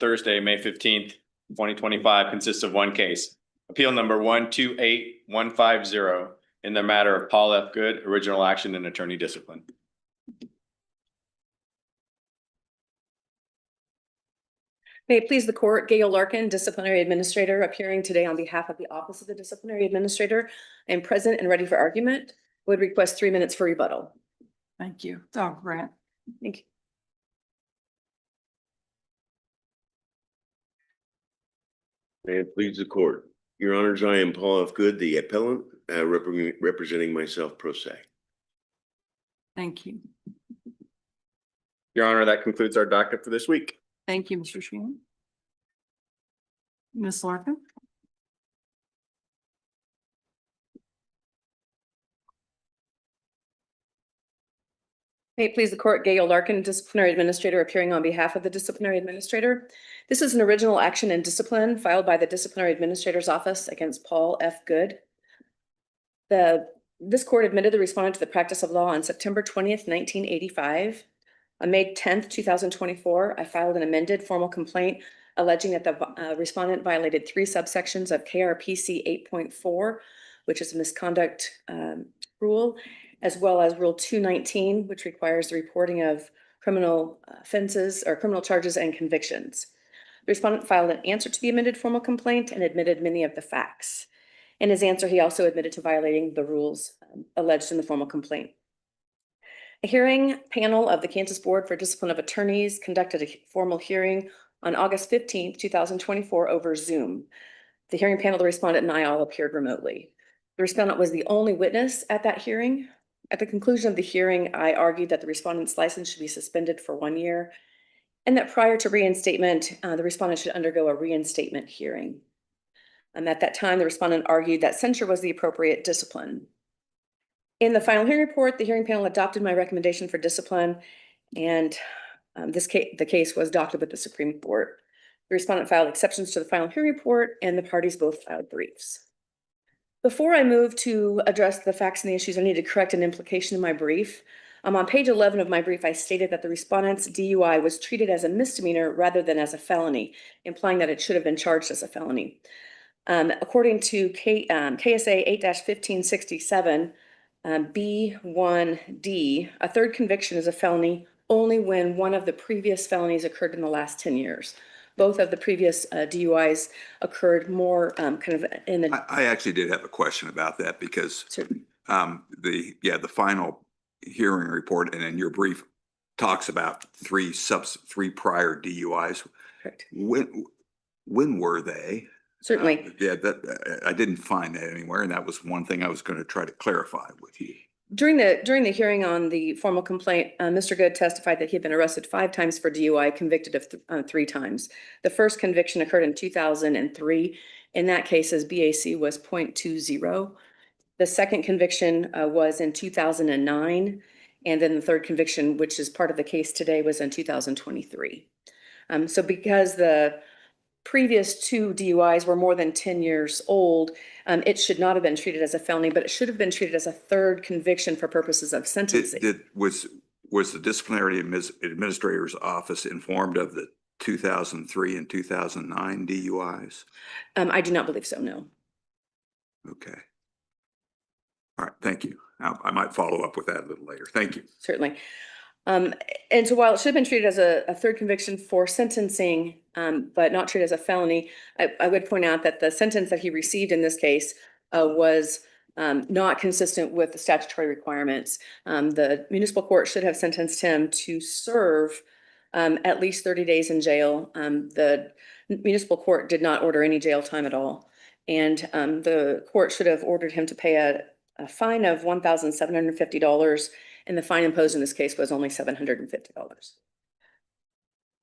Thursday, May 15th, 2025 consists of one case. Appeal number 128150 in the matter of Paul F. Good, original action and attorney discipline. May it please the court, Gail Larkin, disciplinary administrator, appearing today on behalf of the Office of the Disciplinary Administrator. I am present and ready for argument. Would request 3 minutes for rebuttal. Thank you. Oh, Grant. Thank you. May it please the court. Your honors, I am Paul F. Good, the appellant, representing myself pro se. Thank you. Your Honor, that concludes our docket for this week. Thank you, Mr. Sheehan. Ms. Larkin. May it please the court, Gail Larkin, disciplinary administrator, appearing on behalf of the disciplinary administrator. This is an original action and discipline filed by the disciplinary administrator's office against Paul F. Good. This court admitted the respondent to the practice of law on September 20th, 1985. On May 10th, 2024, I filed an amended formal complaint alleging that the respondent violated 3 subsections of KRPC 8.4, which is a misconduct rule, as well as Rule 219, which requires the reporting of criminal offenses or criminal charges and convictions. The respondent filed an answer to the amended formal complaint and admitted many of the facts. In his answer, he also admitted to violating the rules alleged in the formal complaint. A hearing panel of the Kansas Board for Discipline of Attorneys conducted a formal hearing on August 15th, 2024 over Zoom. The hearing panel, the respondent and I all appeared remotely. The respondent was the only witness at that hearing. At the conclusion of the hearing, I argued that the respondent's license should be suspended for 1 year and that prior to reinstatement, the respondent should undergo a reinstatement hearing. At that time, the respondent argued that censure was the appropriate discipline. In the final hearing report, the hearing panel adopted my recommendation for discipline, and the case was docketed with the Supreme Court. The respondent filed exceptions to the final hearing report, and the parties both filed briefs. Before I move to address the facts and the issues, I need to correct an implication in my brief. On page 11 of my brief, I stated that the respondent's DUI was treated as a misdemeanor rather than as a felony, implying that it should have been charged as a felony. According to KSA 8-1567, B1D, a third conviction is a felony only when one of the previous felonies occurred in the last 10 years. Both of the previous DUIs occurred more kind of in the. I actually did have a question about that because the final hearing report and in your brief talks about three prior DUIs. Correct. When were they? Certainly. I didn't find that anywhere, and that was one thing I was going to try to clarify with you. During the hearing on the formal complaint, Mr. Good testified that he had been arrested 5 times for DUI, convicted of 3 times. The first conviction occurred in 2003. In that case, his BAC was 0.20. The second conviction was in 2009. And then the third conviction, which is part of the case today, was in 2023. So because the previous 2 DUIs were more than 10 years old, it should not have been treated as a felony, but it should have been treated as a third conviction for purposes of sentencing. Was the disciplinary administrator's office informed of the 2003 and 2009 DUIs? I do not believe so, no. Okay. All right, thank you. I might follow up with that a little later. Thank you. Certainly. And so while it should have been treated as a third conviction for sentencing, but not treated as a felony, I would point out that the sentence that he received in this case was not consistent with the statutory requirements. The municipal court should have sentenced him to serve at least 30 days in jail. The municipal court did not order any jail time at all. And the court should have ordered him to pay a fine of $1,750. And the fine imposed in this case was only $750.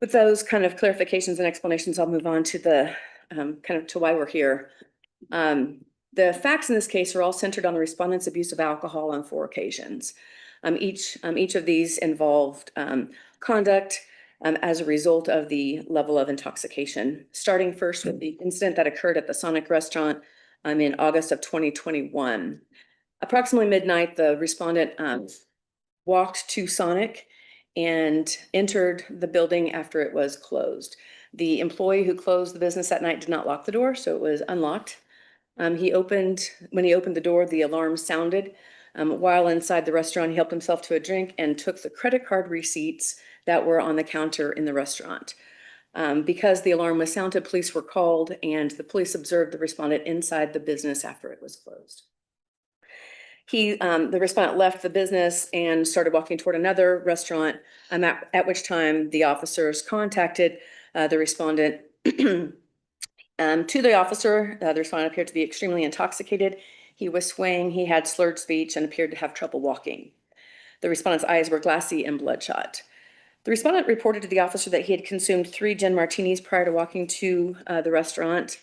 With those kind of clarifications and explanations, I'll move on to the kind of to why we're here. The facts in this case are all centered on the respondent's abuse of alcohol on 4 occasions. Each of these involved conduct as a result of the level of intoxication. Starting first with the incident that occurred at the Sonic restaurant in August of 2021. Approximately midnight, the respondent walked to Sonic and entered the building after it was closed. The employee who closed the business that night did not lock the door, so it was unlocked. When he opened the door, the alarm sounded. While inside the restaurant, he helped himself to a drink and took the credit card receipts that were on the counter in the restaurant. Because the alarm was sounded, police were called and the police observed the respondent inside the business after it was closed. The respondent left the business and started walking toward another restaurant, at which time the officers contacted the respondent. To the officer, the respondent appeared to be extremely intoxicated. He was swaying, he had slurred speech, and appeared to have trouble walking. The respondent's eyes were glassy and bloodshot. The respondent reported to the officer that he had consumed 3 gin martinis prior to walking to the restaurant.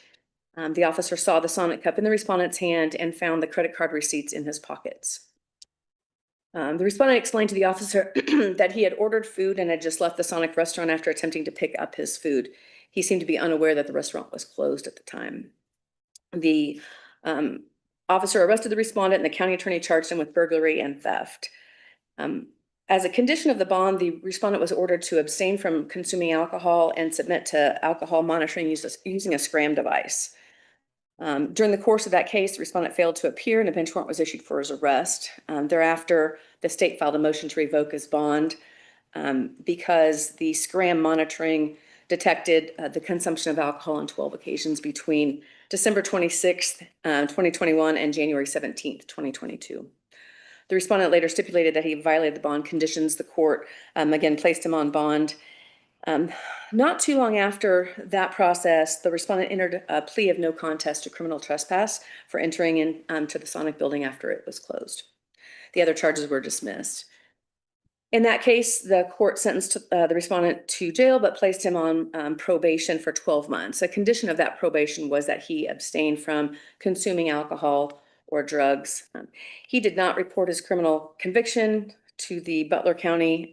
The officer saw the Sonic cup in the respondent's hand and found the credit card receipts in his pockets. The respondent explained to the officer that he had ordered food and had just left the Sonic restaurant after attempting to pick up his food. He seemed to be unaware that the restaurant was closed at the time. The officer arrested the respondent and the county attorney charged him with burglary and theft. As a condition of the bond, the respondent was ordered to abstain from consuming alcohol and submit to alcohol monitoring using a SCRAM device. During the course of that case, the respondent failed to appear and a bench warrant was issued for his arrest. Thereafter, the state filed a motion to revoke his bond because the SCRAM monitoring detected the consumption of alcohol on 12 occasions between December 26th, 2021 and January 17th, 2022. The respondent later stipulated that he violated the bond conditions. The court again placed him on bond. Not too long after that process, the respondent entered a plea of no contest to criminal trespass for entering into the Sonic building after it was closed. The other charges were dismissed. In that case, the court sentenced the respondent to jail, but placed him on probation for 12 months. A condition of that probation was that he abstain from consuming alcohol or drugs. He did not report his criminal conviction to the Butler County.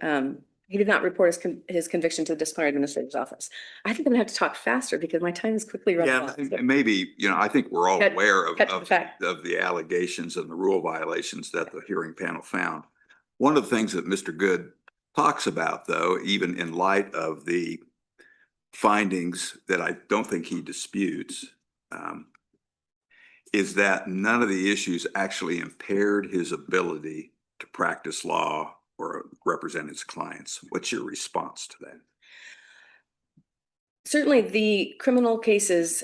He did not report his conviction to the disciplinary administrator's office. I think I'm gonna have to talk faster because my time is quickly running out. And maybe, I think we're all Cut- aware cut to the of fact. the allegations and the rule violations that the hearing panel found. One of the things that Mr. Good talks about, though, even in light of the findings that I don't think he disputes, is that none of the issues actually impaired his ability to practice law or represent his clients. What's your response to that? Certainly, the criminal cases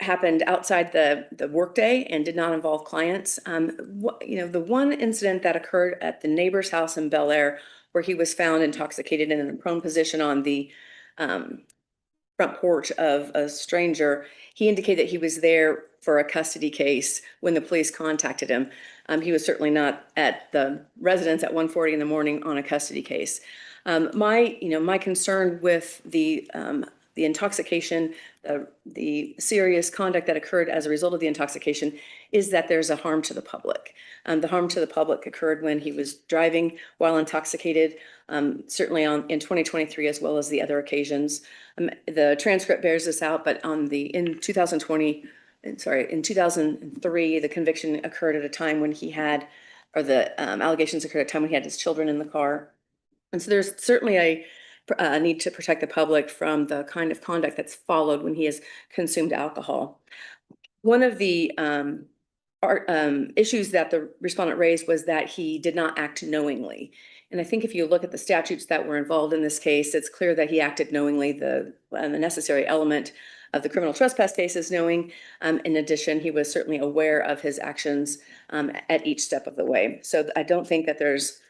happened outside the workday and did not involve clients. The one incident that occurred at the neighbor's house in Bel Air, where he was found intoxicated and in a prone position on the front porch of a stranger, he indicated that he was there for a custody case when the police contacted him. He was certainly not at the residence at 1:40 in the morning on a custody case. My concern with the intoxication, the serious conduct that occurred as a result of the intoxication is that there's a harm to the public. The harm to the public occurred when he was driving while intoxicated, certainly in 2023 as well as the other occasions. The transcript bears this out, but in 2003, the conviction occurred at a time when he had, or the allegations occurred at a time when he had his children in the car. And so there's certainly a need to protect the public from the kind of conduct that's followed when he has consumed alcohol. One of the issues that the respondent raised was that he did not act knowingly. And I think if you look at the statutes that were involved in this case, it's clear that he acted knowingly. The necessary element of the criminal trespass case is knowing. In addition, he was certainly aware of his actions at each step of the way. So I don't think that there's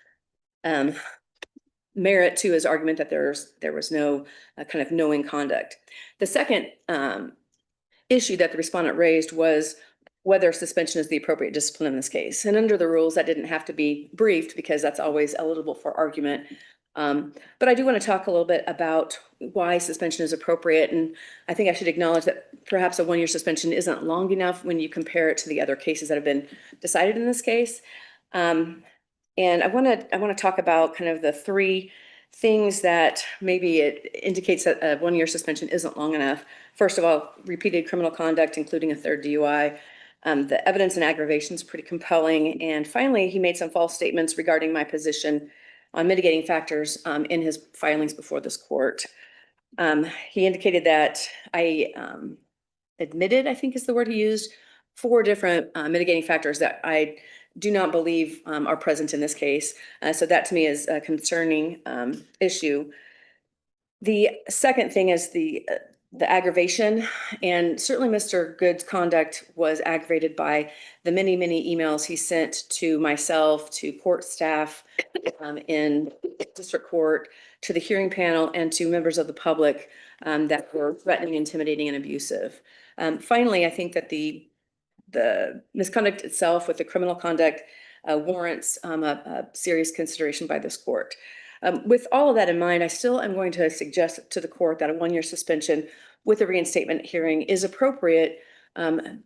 merit to his argument that there was no kind of knowing conduct. The second issue that the respondent raised was whether suspension is the appropriate discipline in this case. And under the rules, that didn't have to be briefed because that's always eligible for argument. But I do want to talk a little bit about why suspension is appropriate. And I think I should acknowledge that perhaps a 1-year suspension isn't long enough when you compare it to the other cases that have been decided in this case. And I want to talk about kind of the 3 things that maybe it indicates that a 1-year suspension isn't long enough. First of all, repeated criminal conduct, including a 3rd DUI. The evidence and aggravation is pretty compelling. And finally, he made some false statements regarding my position on mitigating factors in his filings before this court. He indicated that I admitted, I think is the word he used, 4 different mitigating factors that I do not believe are present in this case. So that to me is a concerning issue. The second thing is the aggravation, and certainly Mr. Good's conduct was aggravated by the many, many emails he sent to myself, to court staff in district court, to the hearing panel, and to members of the public that were threatening, intimidating, and abusive. Finally, I think that the misconduct itself with the criminal conduct warrants a serious consideration by this court. With all of that in mind, I still am going to suggest to the court that a 1-year suspension with a reinstatement hearing is appropriate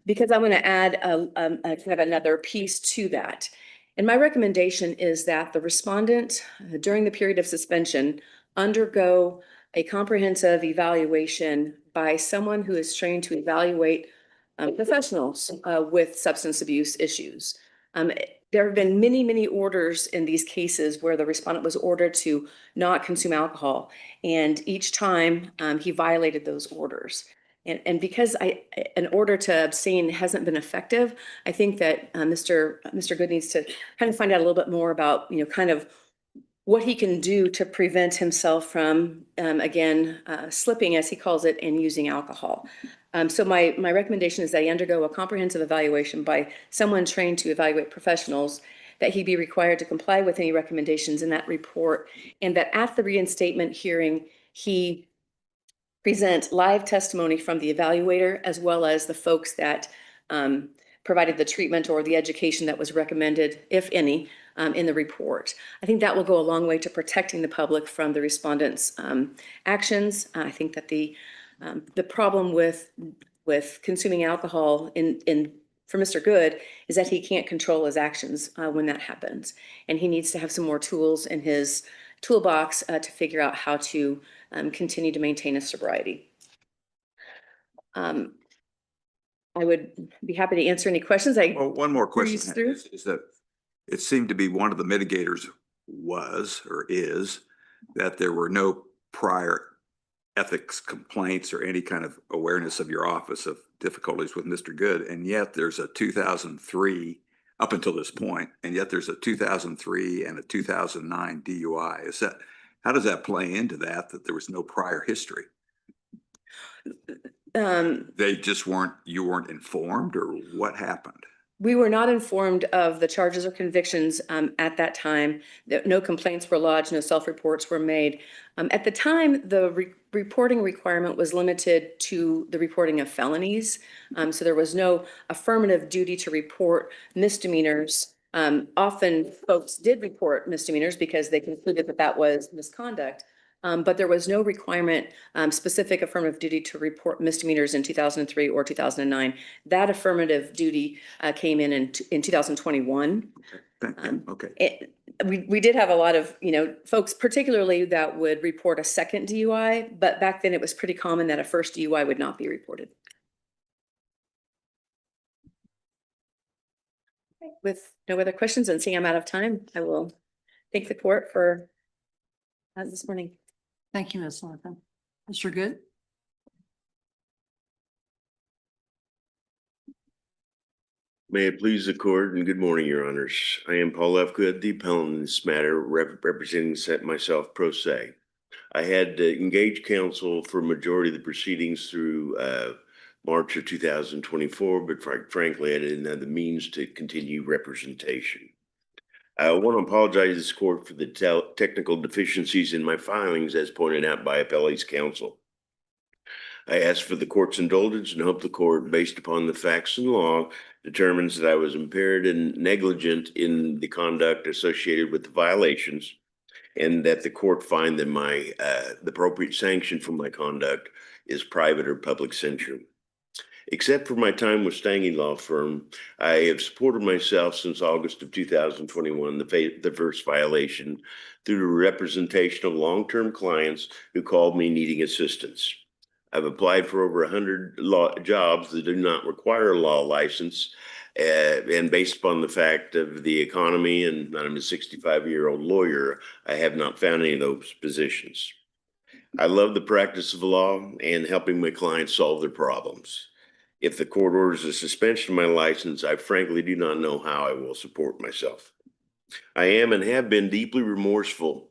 because I'm going to add a kind of another piece to that. And my recommendation is that the respondent during the period of suspension undergo a comprehensive evaluation by someone who is trained to evaluate professionals with substance abuse issues. There have been many, many orders in these cases where the respondent was ordered to not consume alcohol. And each time he violated those orders. And because an order to abstain hasn't been effective, I think that Mr. Good needs to kind of find out a little bit more about, kind of what he can do to prevent himself from, again, slipping, as he calls it, and using alcohol. So my recommendation is that he undergo a comprehensive evaluation by someone trained to evaluate professionals, that he be required to comply with any recommendations in that report, and that at the reinstatement hearing, he present live testimony from the evaluator as well as the folks that provided the treatment or the education that was recommended, if any, in the report. I think that will go a long way to protecting the public from the respondent's actions. I think that the problem with consuming alcohol for Mr. Good is that he can't control his actions when that happens. And he needs to have some more tools in his toolbox to figure out how to continue to maintain his sobriety. I would be happy to answer any questions. Well, one more breeze question through. is that it seemed to be one of the mitigators was or is that there were no prior ethics complaints or any kind of awareness of your office of difficulties with Mr. Good. And yet there's a 2003 up until this point, and yet there's a 2003 and a 2009 DUI. How does that play into that there was no prior history? They just you weren't informed, or what happened? We were not informed of the charges or convictions at that time. No complaints were lodged, no self-reports were made. At the time, the reporting requirement was limited to the reporting of felonies. So there was no affirmative duty to report misdemeanors. Often folks did report misdemeanors because they concluded that was misconduct. But there was no requirement, specific affirmative duty to report misdemeanors in 2003 or 2009. That affirmative duty came in 2021. Okay. We did have a lot of, folks particularly that would report a second DUI, but back then it was pretty common that a first DUI would not be reported. With no other questions and seeing I'm out of time, I will thank the court for this morning. Thank you, Ms. Larkin. Mr. Good? May it please the court, and good morning, your honors. I am Paul F. Good, the appellant in this matter, representing myself pro se. I had engaged counsel for a majority of the proceedings through March of 2024, but frankly, I didn't have the means to continue representation. I want to apologize to this court for the technical deficiencies in my filings as pointed out by appellate's counsel. I ask for the court's indulgence and hope the court, based upon the facts and law, determines that I was impaired and negligent in the conduct associated with the violations, and that the court find that the appropriate sanction for my conduct is private or public censure. Except for my time with Stange Law Firm, I have supported myself since August of 2021, the first violation, through the representation of long-term clients who called me needing assistance. I've applied for over 100 jobs that do not require a law license, and based upon the fact of the economy, and I'm a 65-year-old lawyer, I have not found any of those positions. I love the practice of law and helping my clients solve their problems. If the court orders a suspension of my license, I frankly do not know how I will support myself. I am and have been deeply remorseful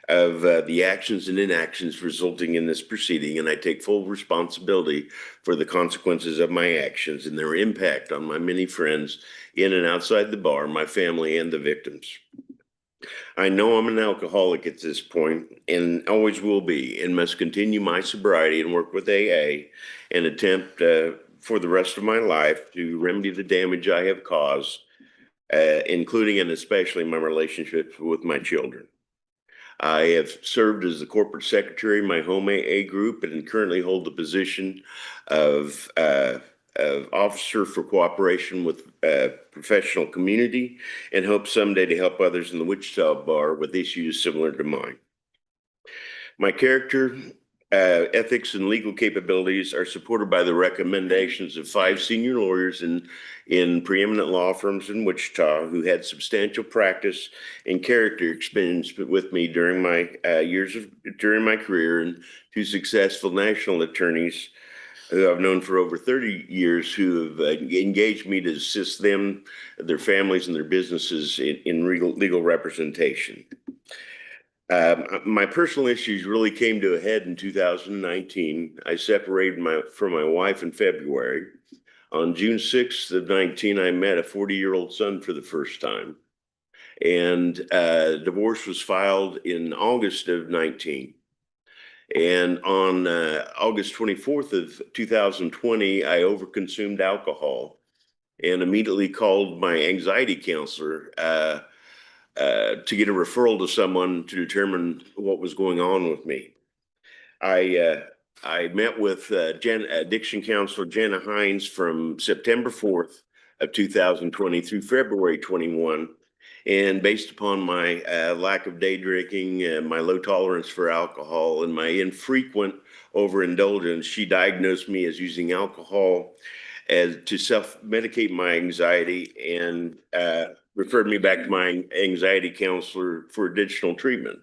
of the actions and inactions resulting in this proceeding, and I take full responsibility for the consequences of my actions and their impact on my many friends in and outside the bar, my family, and the victims. I know I'm an alcoholic at this point and always will be, and must continue my sobriety and work with AA and attempt for the rest of my life to remedy the damage I have caused, including and especially my relationships with my children. I have served as the corporate secretary of my home AA group and currently hold the position of Officer for Cooperation with Professional Community, and hope someday to help others in the Wichita bar with issues similar to mine. My character, ethics, and legal capabilities are supported by the recommendations of 5 senior lawyers in preeminent law firms in Wichita who had substantial practice and character experience with me during my during my career, and 2 successful national attorneys who I've known for over 30 years who have engaged me to assist them, their families, and their businesses in legal representation. My personal issues really came to a head in 2019. I separated from my wife in February. On June 6th of 19, I met a 40-year-old son for the first time. And divorce was filed in August of 19. And on August 24th of 2020, I overconsumed alcohol and immediately called my anxiety counselor to get a referral to someone to determine what was going on with me. I met with addiction counselor Jenna Hines from September 4th of 2020 through February 21. And based upon my lack of day drinking, my low tolerance for alcohol, and my infrequent overindulgence, she diagnosed me as using alcohol to self-medicate my anxiety, and referred me back to my anxiety counselor for additional treatment.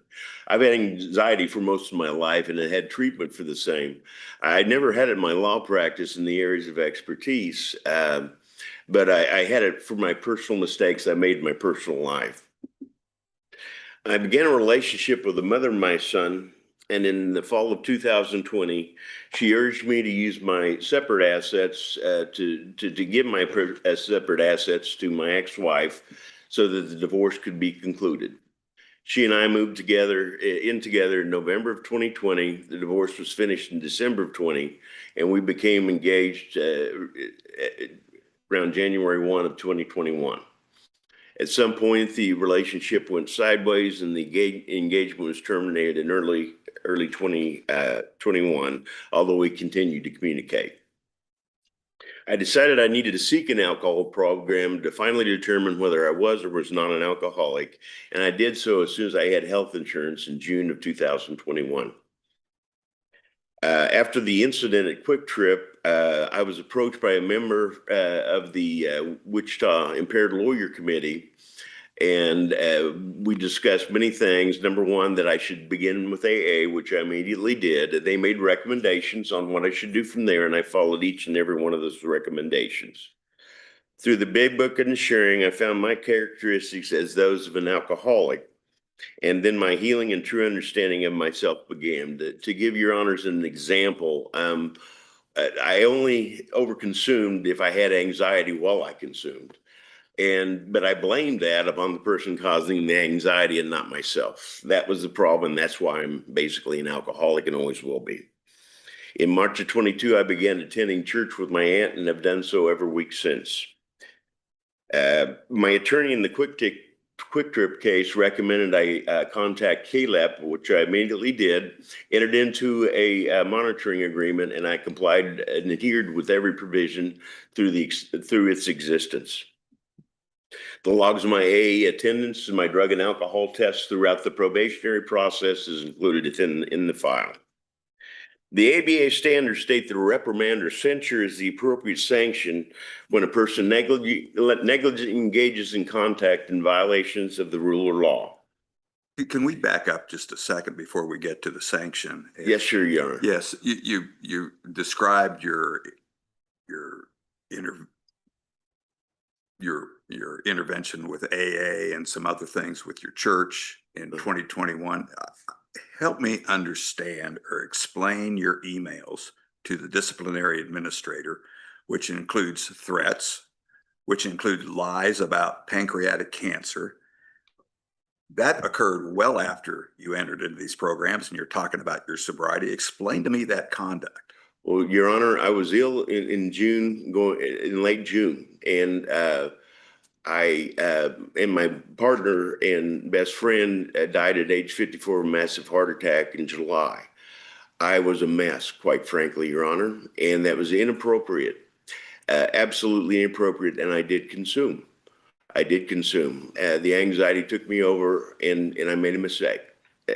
I've had anxiety for most of my life and I had treatment for the same. I never had it in my law practice in the areas of expertise, but I had it for my personal mistakes I made in my personal life. I began a relationship with the mother of my son, and in the fall of 2020, she urged me to use my separate assets to give my separate assets to my ex-wife so that the divorce could be concluded. She and I moved together in November of 2020. The divorce was finished in December of 20, and we became engaged around January 1 of 2021. At some point, the relationship went sideways and the engagement was terminated in early 2021, although we continued to communicate. I decided I needed to seek an alcohol program to finally determine whether I was or was not an alcoholic, and I did so as soon as I had health insurance in June of 2021. After the incident at Quick Trip, I was approached by a member of the Wichita Impaired Lawyer Committee, and we discussed many things. Number one, that I should begin with AA, which I immediately did. They made recommendations on what I should do from there, and I followed each and every one of those recommendations. Through the big book and sharing, I found my characteristics as those of an alcoholic. And then my healing and true understanding of myself began. To give your honors an example, I only overconsumed if I had anxiety while I consumed. But I blamed that upon the person causing the anxiety and not myself. That was the problem. That's why I'm basically an alcoholic and always will be. In March of 22, I began attending church with my aunt and have done so every week since. My attorney in the Quick Trip case recommended I contact KLEP, which I immediately did, entered into a monitoring agreement, and I complied and adhered with every provision through its existence. The logs of my AA attendance and my drug and alcohol tests throughout the probationary process is included in the file. The ABA standards state that a reprimand or censure is the appropriate sanction when a person negligently engages in contact in violations of the rule or law. Can we back up just a second before we get to the sanction? Yes, sir, Your Honor. Yes, you described your inter your intervention with AA and some other things with your church in 2021. Help me understand or explain your emails to the disciplinary administrator, which includes threats, which include lies about pancreatic cancer. That occurred well after you entered into these programs, and you're talking about your sobriety. Explain to me that conduct. Well, Your Honor, I was ill in June, in late June, and and my partner and best friend died at age 54 of a massive heart attack in July. I was a mess, quite frankly, Your Honor, and that was inappropriate, absolutely inappropriate, and I did consume. The anxiety took me over, and I made a mistake.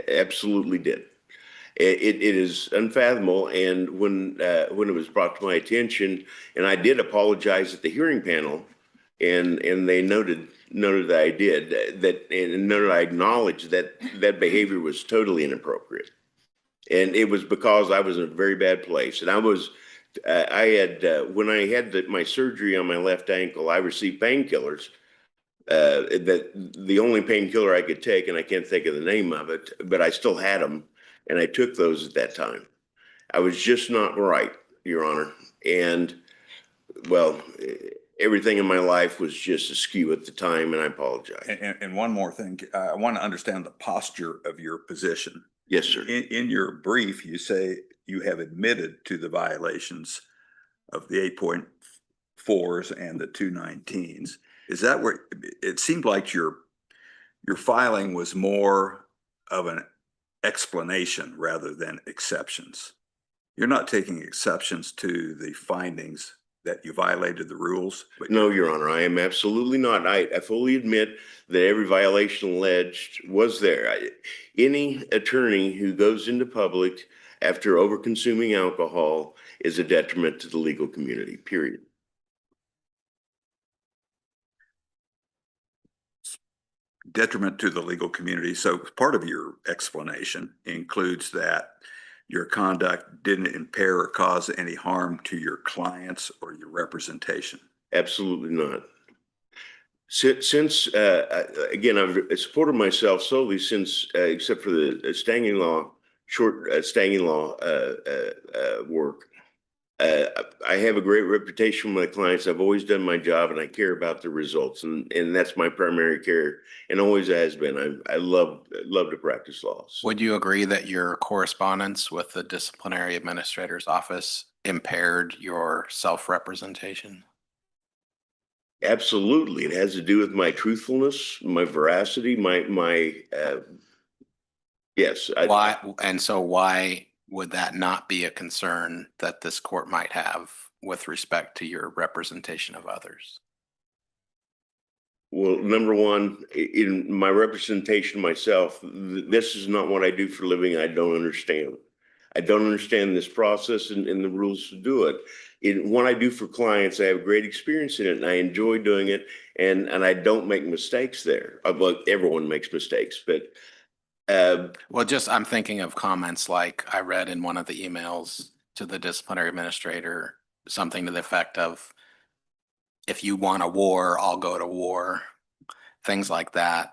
Absolutely did. It is unfathomable. And when it was brought to my attention, and I did apologize at the hearing panel, and they noted that I did that, and noted I acknowledged that behavior was totally inappropriate, and it was because I was in a very bad place, and I had when I had my surgery on my left ankle, I received painkillers. That the only painkiller I could take, and I can't think of the name of it, but I still had them, and I took those at that time. I was just not right, Your Honor, and well, everything in my life was just askew at the time, and I apologize. And one more thing, I want to understand the posture of your position. Yes, sir. In your brief, you say you have admitted to the violations of the 8.4s and the 219s. Is that where it seemed like your filing was more of an explanation rather than exceptions? You're not taking exceptions to the findings that you violated the rules? No, Your Honor, I am absolutely not. I fully admit that every violation alleged was there. Any attorney who goes into public after over-consuming alcohol is a detriment to the legal community, period. Detriment to the legal community. So part of your explanation includes that your conduct didn't impair or cause any harm to your clients or your representation. Absolutely not. Since again, I've supported myself solely since, except for the stanging law, stanging law work. I have a great reputation with my clients. I've always done my job, and I care about the results, and that's my primary care, and always has been. I love to practice law. So. Would you agree that your correspondence with the disciplinary administrator's office impaired your self-representation? Absolutely, it has to do with my truthfulness, my veracity, yes. Why? And so why would that not be a concern that this court might have with respect to your representation of others? Well, number one, in my representation myself, this is not what I do for a living. I don't understand. I don't understand this process and the rules to do it. What I do for clients, I have great experience in it, and I enjoy doing it, and I don't make mistakes there. Well, everyone makes mistakes, but well, I'm thinking of comments like I read in one of the emails to the disciplinary administrator, something to the effect of, if you want a war, I'll go to war, things like that,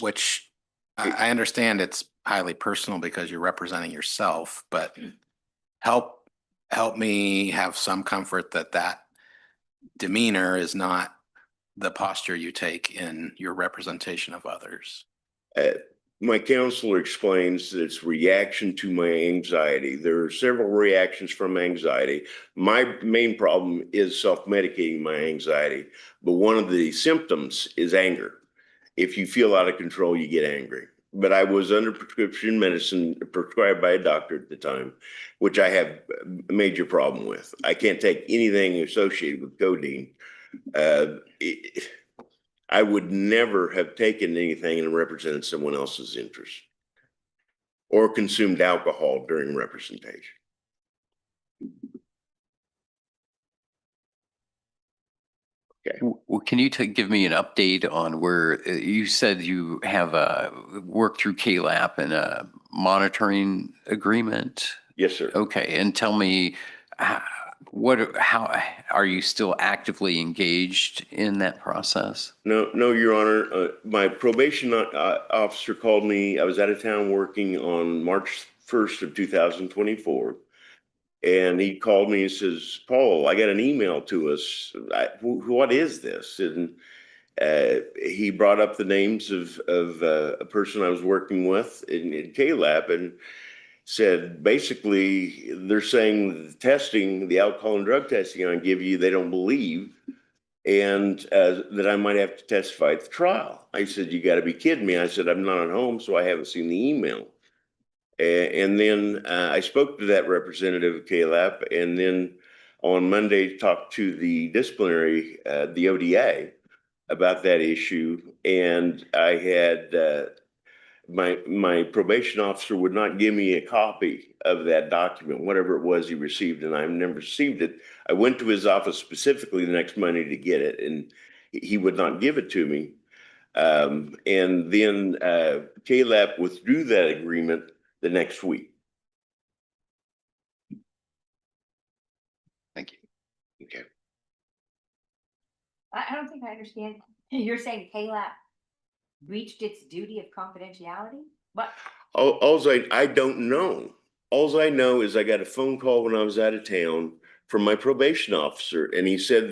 which I understand it's highly personal because you're representing yourself, but help me have some comfort that demeanor is not the posture you take in your representation of others. My counselor explains that it's reaction to my anxiety. There are several reactions from anxiety. My main problem is self-medicating my anxiety, but one of the symptoms is anger. If you feel out of control, you get angry. But I was under prescription medicine prescribed by a doctor at the time, which I have a major problem with. I can't take anything associated with codeine. I would never have taken anything and represented someone else's interest or consumed alcohol during representation. Can you give me an update on where you said you have worked through KLAP and a monitoring agreement? Yes, sir. Okay, and tell me how are you still actively engaged in that process? No, Your Honor. My probation officer called me. I was out of town working on March 1st of 2024. And he called me and says, Paul, I got an email to us. What is this? And he brought up the names of a person I was working with in KLAP and said, basically, they're saying the testing, the alcohol and drug testing I give you, they don't believe, and that I might have to testify at the trial. I said, you got to be kidding me. I said, I'm not at home, so I haven't seen the email. And then I spoke to that representative of KLAP, and then on Monday talked to the disciplinary, the ODA, about that issue. And I had my probation officer would not give me a copy of that document, whatever it was he received, and I've never received it. I went to his office specifically the next Monday to get it, and he would not give it to me. And then KLAP withdrew that agreement the next week. Thank you. Okay. I don't think I understand. You're saying KLAP breached its duty of confidentiality? What? I don't know. All I know is I got a phone call when I was out of town from my probation officer, and he said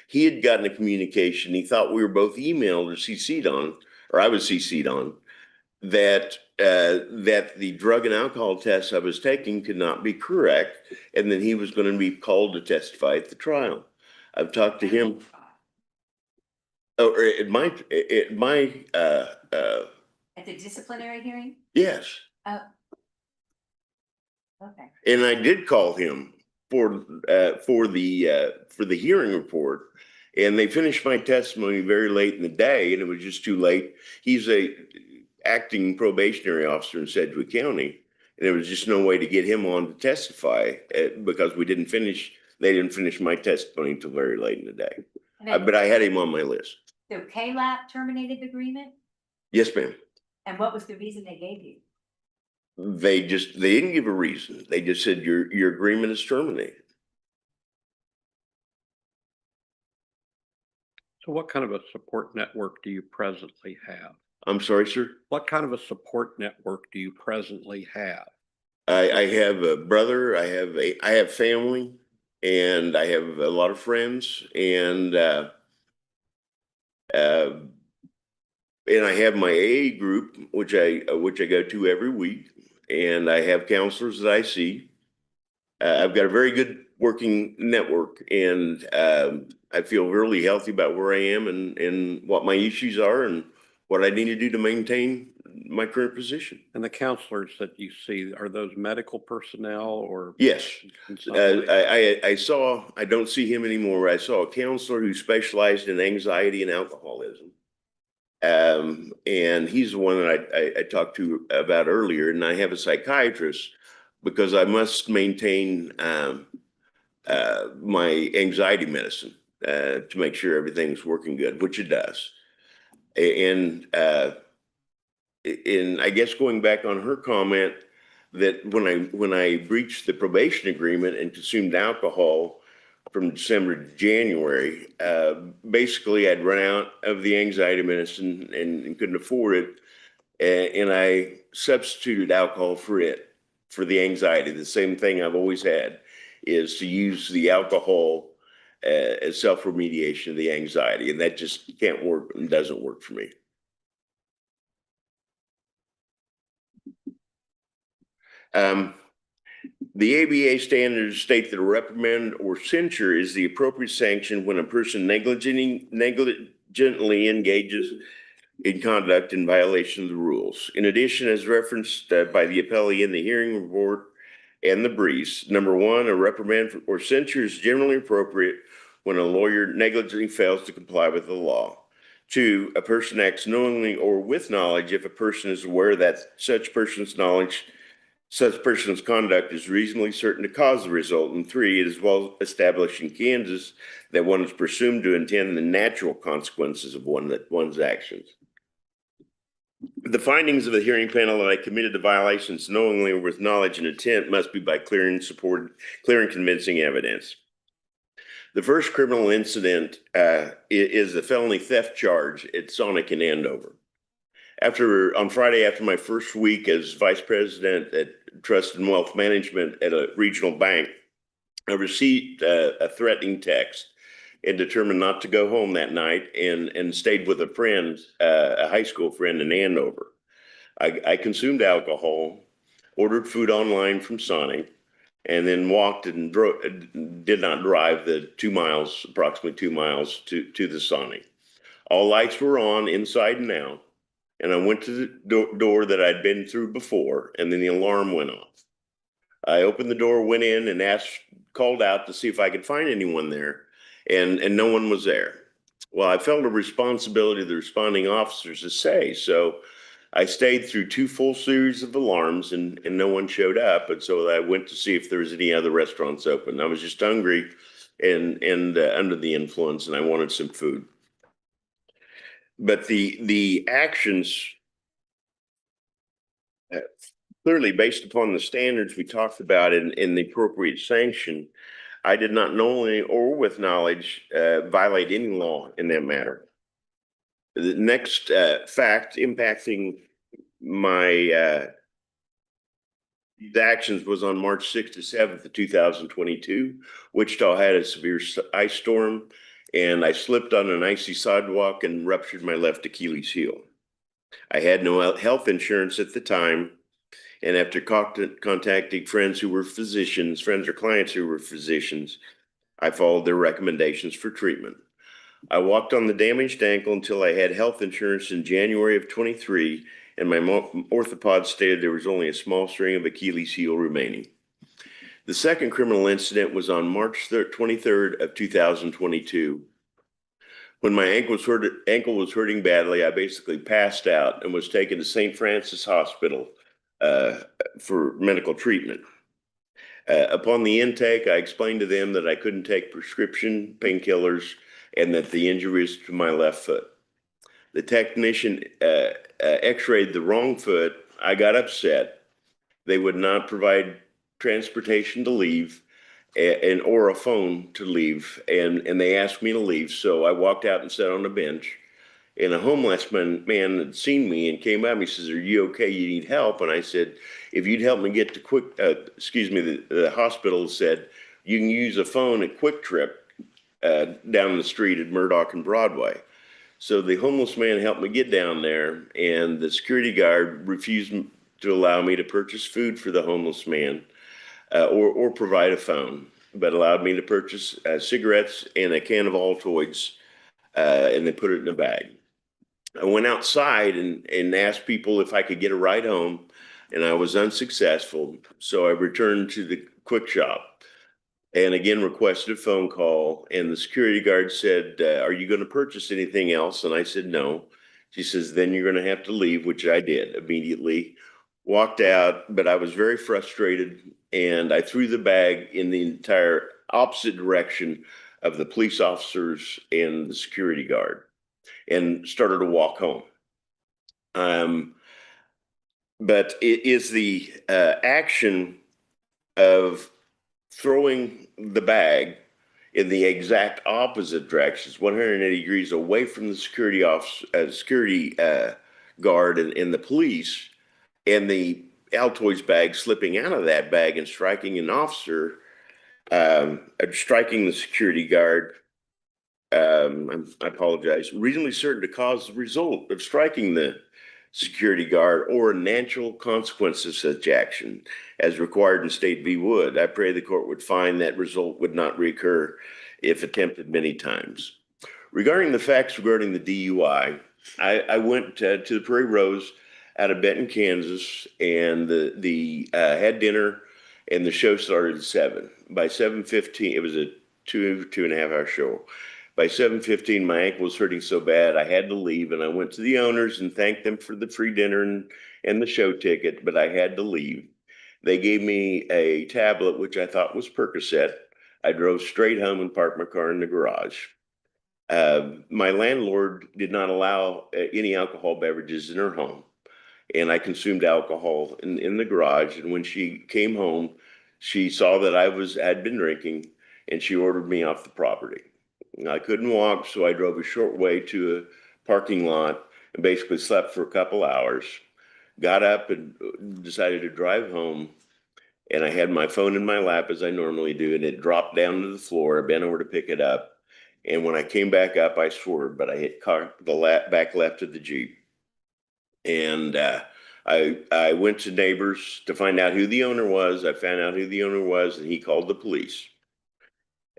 he had gotten a communication. He thought we were both emailed or CC'd on, or I was CC'd on, that the drug and alcohol tests I was taking could not be correct, and then he was going to be called to testify at the trial. I've talked to him. Oh, at my At the disciplinary hearing? yes, Oh. Okay. and I did call him for the hearing report, and they finished my testimony very late in the day, and it was just too late. He's a acting probationary officer in Sedgwick County, and there was just no way to get him on to testify because they didn't finish my testimony until very late in the day. But I had him on my list. So KLAP terminated the agreement? Yes, ma'am. And what was the reason they gave you? They didn't give a reason. They just said your agreement is terminated. So what kind of a support network do you presently have? I'm sorry, sir. What kind of a support network do you presently have? I have a brother. I have family, and I have a lot of friends, and I have my AA group, which I go to every week, and I have counselors that I see. I've got a very good working network, and I feel really healthy about where I am and what my issues are and what I need to do to maintain my current position. And the counselors that you see, are those medical personnel or? Yes. in some way? I don't see him anymore. I saw a counselor who specialized in anxiety and alcoholism. And he's the one that I talked to about earlier. And I have a psychiatrist because I must maintain my anxiety medicine to make sure everything's working good, which it does. And I guess going back on her comment that when I breached the probation agreement and consumed alcohol from December to January, basically I'd run out of the anxiety medicine and couldn't afford it. And I substituted alcohol for the anxiety. The same thing I've always had is to use the alcohol as self-remediation of the anxiety. And that just can't work and doesn't work for me. The ABA standards state that a reprimand or censure is the appropriate sanction when a person negligently engages in conduct in violation of the rules. In addition, as referenced by the appellee in the hearing report and the briefs, number one, a reprimand or censure is generally appropriate when a lawyer negligently fails to comply with the law. Two, a person acts knowingly or with knowledge if a person is aware that such person's knowledge such person's conduct is reasonably certain to cause the result. And three, it is well established in Kansas that one is presumed to intend the natural consequences of one's actions. The findings of the hearing panel that I committed to violations knowingly or with knowledge and intent must be by clear and convincing evidence. The first criminal incident is a felony theft charge at Sonic in Andover. On Friday, after my first week as vice president at Trust and Wealth Management at a regional bank, I received a threatening text and determined not to go home that night and stayed with a friend, a high school friend in Andover. I consumed alcohol, ordered food online from Sonic, and then walked and did not drive the 2 miles, approximately 2 miles to the Sonic. All lights were on inside and out, and I went to the door that I'd been through before, and then the alarm went off. I opened the door, went in, and called out to see if I could find anyone there, and no one was there. Well, I felt a responsibility to the responding officers to say, so I stayed through 2 full series of alarms and no one showed up. And so I went to see if there was any other restaurants open. I was just hungry and under the influence, and I wanted some food. But the actions, clearly based upon the standards we talked about in the appropriate sanction, I did not knowingly or with knowledge violate any law in that matter. The next fact impacting my these actions was on March 6th to 7th of 2022. Wichita had a severe ice storm, and I slipped on an icy sidewalk and ruptured my left Achilles heel. I had no health insurance at the time, and after contacting friends or clients who were physicians, I followed their recommendations for treatment. I walked on the damaged ankle until I had health insurance in January of 23, and my orthopod stated there was only a small string of Achilles heel remaining. The second criminal incident was on March 23rd of 2022. When my ankle was hurting badly, I basically passed out and was taken to St. Francis Hospital for medical treatment. Upon the intake, I explained to them that I couldn't take prescription painkillers and that the injury was to my left foot. The technician x-rayed the wrong foot. I got upset. They would not provide transportation to leave or a phone to leave, and they asked me to leave. So I walked out and sat on a bench, and a homeless man had seen me and came up and he says, "Are you okay? You need help?" And I said, "If you'd help me get to the hospital said, you can use a phone at Quick Trip down the street at Murdoch and Broadway." So the homeless man helped me get down there, and the security guard refused to allow me to purchase food for the homeless man or provide a phone, but allowed me to purchase cigarettes and a can of Altoids, and they put it in a bag. I went outside and asked people if I could get a ride home, and I was unsuccessful. So I returned to the quick shop and again requested a phone call, and the security guard said, "Are you going to purchase anything else?" And I said, "No." She says, "Then you're going to have to leave," which I did immediately. Walked out, but I was very frustrated, and I threw the bag in the entire opposite direction of the police officers and the security guard and started to walk home. But it is the action of throwing the bag in the exact opposite directions, 180 degrees away from the security guard and the police, and the Altoids bag slipping out of that bag and striking an officer, striking the security guard. I apologize. Reasonably certain to cause the result of striking the security guard or a natural consequence of such action as required in State v. Wood. I pray the court would find that result would not recur if attempted many times. Regarding the facts regarding the DUI, I went to the Prairie Rose out of Benton, Kansas, and had dinner, and the show started at 7. By 7:15, it was a 2.5 hour show. By 7:15, my ankle was hurting so bad I had to leave, and I went to the owners and thanked them for the free dinner and the show ticket, but I had to leave. They gave me a tablet, which I thought was Percocet. I drove straight home and parked my car in the garage. My landlord did not allow any alcohol beverages in her home. And I consumed alcohol in the garage. And when she came home, she saw that had been drinking, and she ordered me off the property. I couldn't walk, so I drove a short way to a parking lot and basically slept for a couple hours. Got up and decided to drive home. And I had my phone in my lap as I normally do, and it dropped down to the floor. I bent over to pick it up. And when I came back up, I swerved, but I hit the back left of the Jeep. And I went to neighbors to find out who the owner was. I found out who the owner was, and he called the police.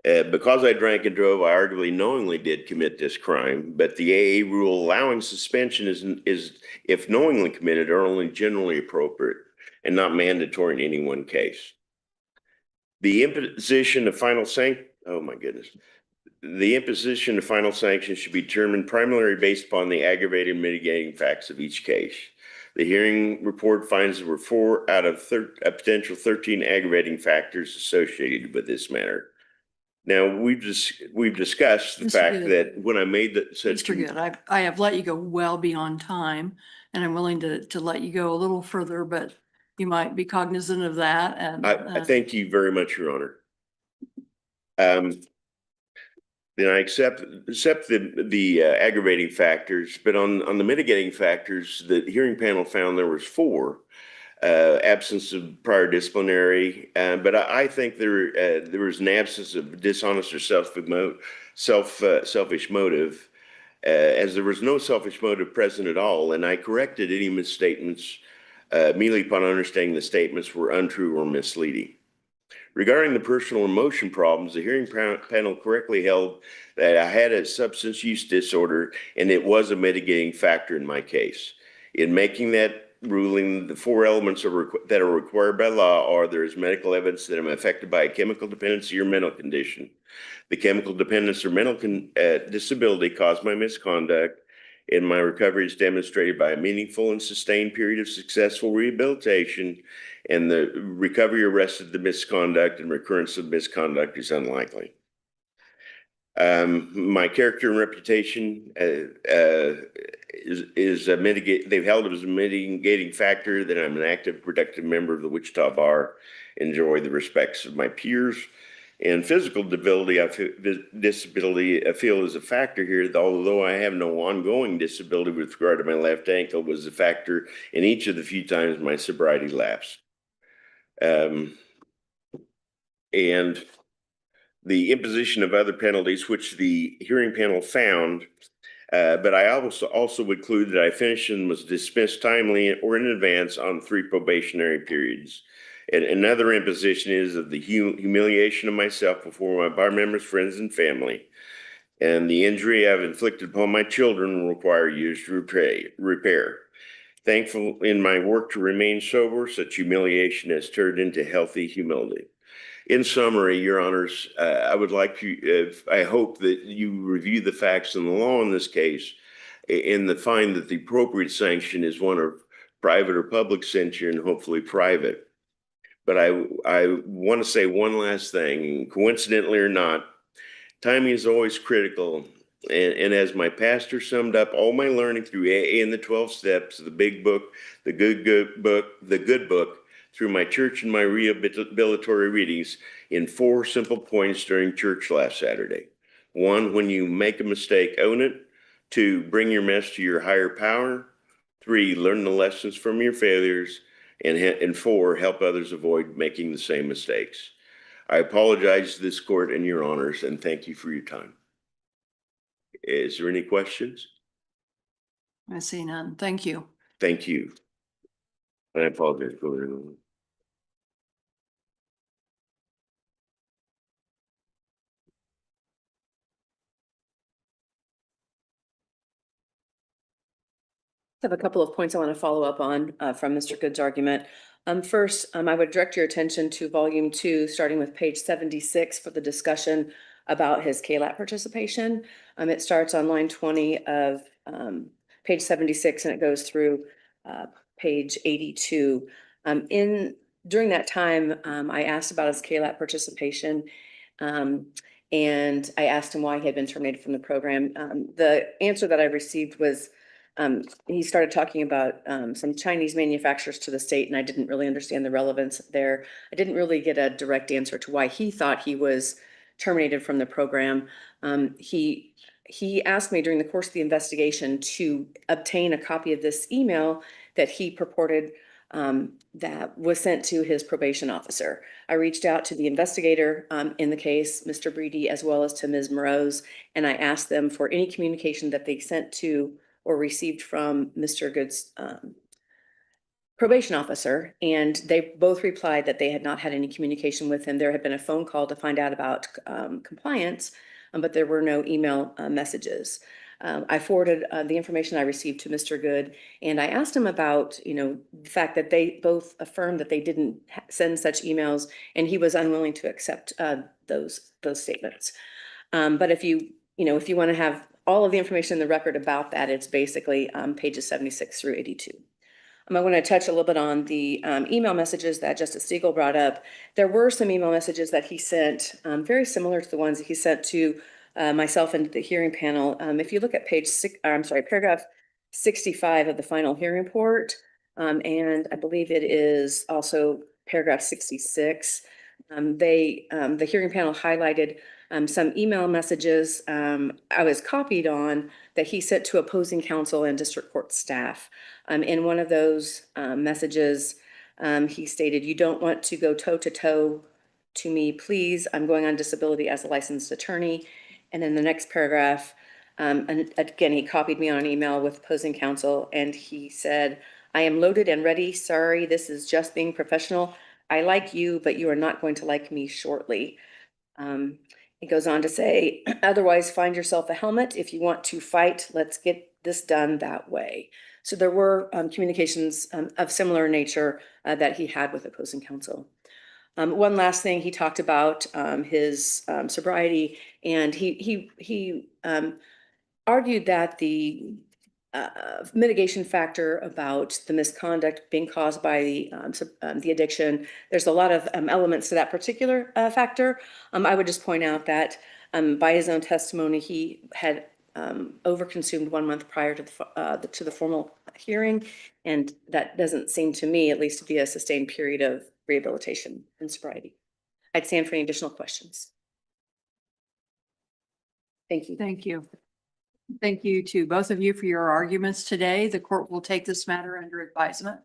Because I drank and drove, I arguably knowingly did commit this crime, but the AA rule allowing suspension is if knowingly committed, are only generally appropriate and not mandatory in any one case. The imposition of final oh my goodness. The imposition of final sanction should be determined primarily based upon the aggravating and mitigating facts of each case. The hearing report finds there were 4 out of a potential 13 aggravating factors associated with this matter. Now, we've discussed the Mr. fact Good. that when I made the such. Mr. Good, I have let you go well beyond time, and I'm willing to let you go a little further, but you might be cognizant of that. And I thank you very much, Your Honor. Then I accept the aggravating factors, but on the mitigating factors, the hearing panel found there was 4. Absence of prior disciplinary, but I think there was an absence of dishonest or selfish motive, as there was no selfish motive present at all, and I corrected any misstatements immediately upon understanding the statements were untrue or misleading. Regarding the personal emotion problems, the hearing panel correctly held that I had a substance use disorder, and it was a mitigating factor in my case. In making that ruling, the 4 elements that are required by law are: there is medical evidence that I'm affected by a chemical dependency or mental condition. The chemical dependence or mental disability caused my misconduct, and my recovery is demonstrated by a meaningful and sustained period of successful rehabilitation, and the recovery arrested the misconduct, and recurrence of misconduct is unlikely. My character and reputation is a they've held it as a mitigating factor that I'm an active, productive member of the Wichita Bar, enjoy the respects of my peers. And physical disability, I feel is a factor here, although I have no ongoing disability with regard to my left ankle, was a factor in each of the few times my sobriety lapsed. And the imposition of other penalties, which the hearing panel found, but I also would include that I finished and was dismissed timely or in advance on 3 probationary periods. And another imposition is of the humiliation of myself before my bar members, friends, and family. And the injury I've inflicted upon my children will require years to repair. Thankful in my work to remain sober, such humiliation has turned into healthy humility. In summary, Your Honors, I would like to, I hope that you review the facts and the law in this case and find that the appropriate sanction is one of private or public censure, and hopefully private. But I want to say one last thing. Coincidentally or not, timing is always critical. And as my pastor summed up all my learning through AA and the 12 steps, the big book, the good book, through my church and my rehabilitatory readings in 4 simple points during church last Saturday. 1, when you make a mistake, own it. 2, bring your mess to your higher power. 3, learn the lessons from your failures. And 4, help others avoid making the same mistakes. I apologize to this court and Your Honors, and thank you for your time. Is there any questions? I see none. Thank you. Thank you. And I apologize for the. I have a couple of points I want to follow up on from Mr. Good's argument. First, I would direct your attention to volume 2, starting with page 76 for the discussion about his KLAP participation. It starts on line 20 of page 76 and it goes through page 82. In During that time, I asked about his KLAP participation. And I asked him why he had been terminated from the program. The answer that I received was, he started talking about some Chinese manufacturers to the state, and I didn't really understand the relevance there. I didn't really get a direct answer to why he thought he was terminated from the program. He asked me during the course of the investigation to obtain a copy of this email that he purported that was sent to his probation officer. I reached out to the investigator in the case, Mr. Breedy, as well as to Ms. Morose, and I asked them for any communication that they sent to or received from Mr. Good's probation officer, and they both replied that they had not had any communication with him. There had been a phone call to find out about compliance, but there were no email messages. I forwarded the information I received to Mr. Good, and I asked him about, the fact that they both affirmed that they didn't send such emails, and he was unwilling to accept those statements. But if you want to have all of the information in the record about that, it's basically pages 76 through 82. I want to touch a little bit on the email messages that Justice Siegel brought up. There were some email messages that he sent, very similar to the ones that he sent to myself and the hearing panel. If you look at paragraph 65 of the final hearing report, and I believe it is also paragraph 66, the hearing panel highlighted some email messages I was copied on that he sent to opposing counsel and district court staff. In one of those messages, he stated, "You don't want to go toe to toe to me, please. I'm going on disability as a licensed attorney." And then the next paragraph, and again, he copied me on an email with opposing counsel, and he said, "I am loaded and ready. Sorry, this is just being professional. I like you, but you are not going to like me shortly." It goes on to say, "Otherwise, find yourself a helmet. If you want to fight, let's get this done that way." So there were communications of similar nature that he had with opposing counsel. One last thing, he talked about his sobriety, and he argued that the mitigation factor about the misconduct being caused by the addiction, there's a lot of elements to that particular factor. I would just point out that by his own testimony, he had overconsumed 1 month prior to the formal hearing, and that doesn't seem to me, at least, to be a sustained period of rehabilitation and sobriety. I'd stand for any additional questions. Thank you. Thank you. Thank you to both of you for your arguments today. The court will take this matter under advisement.